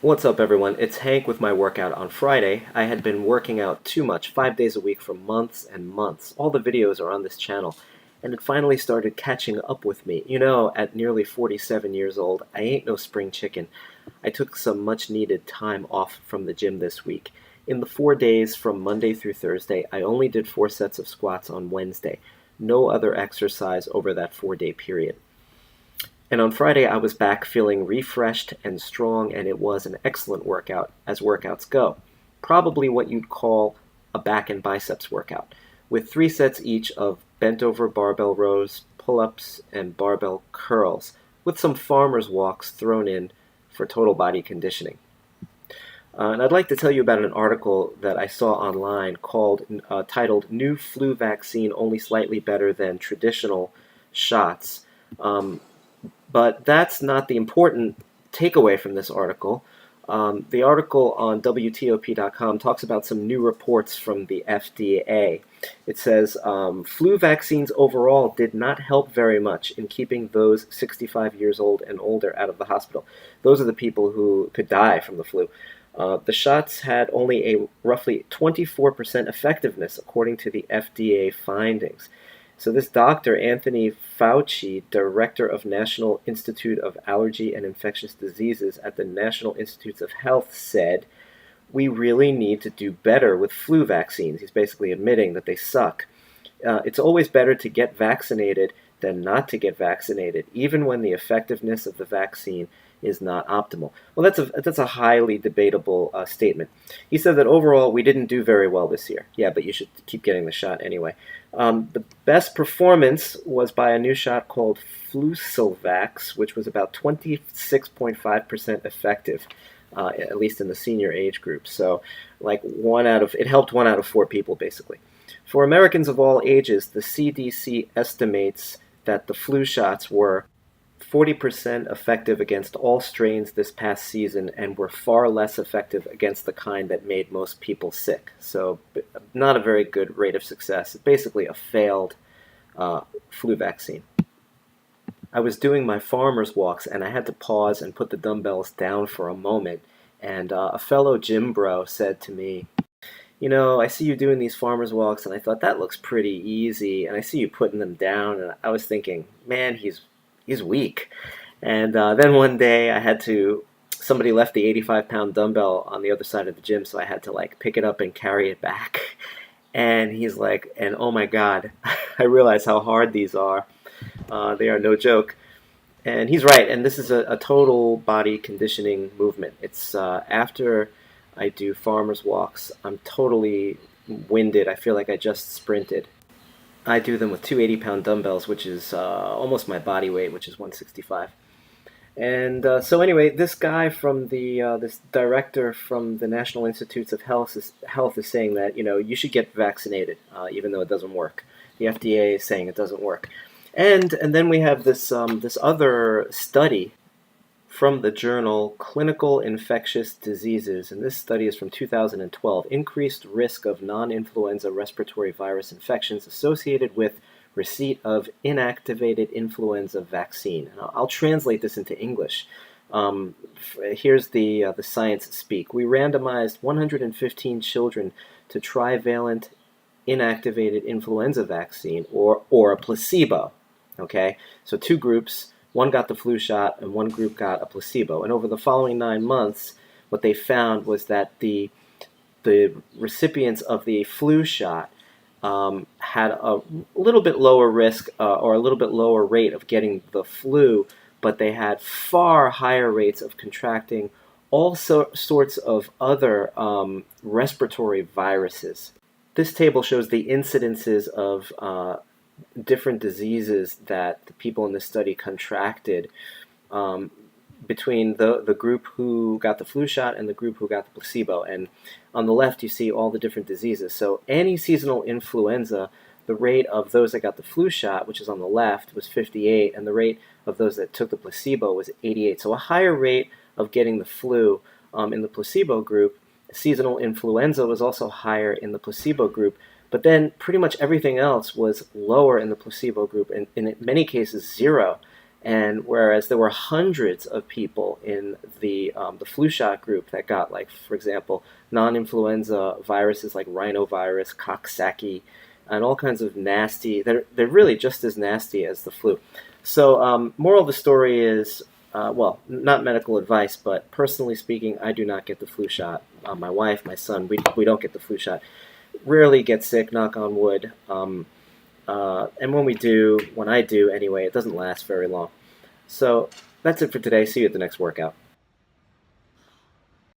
What's up, everyone? It's Hank with my workout on Friday. I had been working out too much, 5 days a week for months and months. All the videos are on this channel, and it finally started catching up with me. You know, at nearly 47 years old, I ain't no spring chicken. I took some much needed time off from the gym this week. In the 4 days from Monday through Thursday, I only did 4 sets of squats on Wednesday. No other exercise over that 4 day period. And on Friday, I was back feeling refreshed and strong, and it was an excellent workout, as workouts go. Probably what you'd call a back and biceps workout, with 3 sets each of bent over barbell rows, pull ups, and barbell curls, with some farmer's walks thrown in for total body conditioning. And I'd like to tell you about an article that I saw online titled New Flu Vaccine Only Slightly Better Than Traditional Shots. But that's not the important takeaway from this article. The article on WTOP.com talks about some new reports from the FDA. It says flu vaccines overall did not help very much in keeping those 65 years old and older out of the hospital. Those are the people who could die from the flu. The shots had only a roughly 24% effectiveness, according to the FDA findings. So this doctor, Anthony Fauci, director of National Institute of Allergy and Infectious Diseases at the National Institutes of Health, said, "We really need to do better with flu vaccines." He's basically admitting that they suck. It's always better to get vaccinated than not to get vaccinated, even when the effectiveness of the vaccine is not optimal. Well, that's a highly debatable statement. He said that overall we didn't do very well this year. Yeah, but you should keep getting the shot anyway. The best performance was by a new shot called Flucelvax, which was about 26.5% effective, at least in the senior age group. So, it helped 1 out of 4 people basically. For Americans of all ages, the CDC estimates that the flu shots were 40% effective against all strains this past season and were far less effective against the kind that made most people sick. So not a very good rate of success. Basically a failed flu vaccine. I was doing my farmer's walks and I had to pause and put the dumbbells down for a moment. And a fellow gym bro said to me, "You know, I see you doing these farmer's walks and I thought that looks pretty easy. And I see you putting them down." And I was thinking, man, he's weak. And then one day somebody left the 85-pound dumbbell on the other side of the gym, so I had to pick it up and carry it back. And he's like, and oh my God, I realize how hard these are. They are no joke. And he's right, and this is a total body conditioning movement. It's after I do farmer's walks, I'm totally winded. I feel like I just sprinted. I do them with two 80-pound dumbbells, which is almost my body weight, which is 165. And so anyway, this guy from this director from the National Institutes of Health is saying that you should get vaccinated, even though it doesn't work. The FDA is saying it doesn't work, and then we have this other study from the journal Clinical Infectious Diseases, and this study is from 2012, increased risk of non-influenza respiratory virus infections associated with receipt of inactivated influenza vaccine. And I'll translate this into English. Here's the science speak. We randomized 115 children to trivalent inactivated influenza vaccine, or a placebo. Okay, so 2 groups. One got the flu shot and one group got a placebo. And over the following 9 months, what they found was that the recipients of the flu shot had a little bit lower risk or a little bit lower rate of getting the flu, but they had far higher rates of contracting all sorts of other respiratory viruses. This table shows the incidences of different diseases that the people in this study contracted between the group who got the flu shot and the group who got the placebo. And on the left, you see all the different diseases. So any seasonal influenza, the rate of those that got the flu shot, which is on the left, was 58, and the rate of those that took the placebo was 88. So a higher rate of getting the flu in the placebo group. Seasonal influenza was also higher in the placebo group, but then pretty much everything else was lower in the placebo group, and in many cases 0. And whereas there were hundreds of people in the flu shot group that got, like, for example, non-influenza viruses like rhinovirus, Coxsackie, and all kinds of nasty. They're really just as nasty as the flu. So, moral of the story is, well, not medical advice, but personally speaking, I do not get the flu shot. My wife, my son, we don't get the flu shot. Rarely get sick, knock on wood. And when we do, when I do anyway, it doesn't last very long. So that's it for today. See you at the next workout.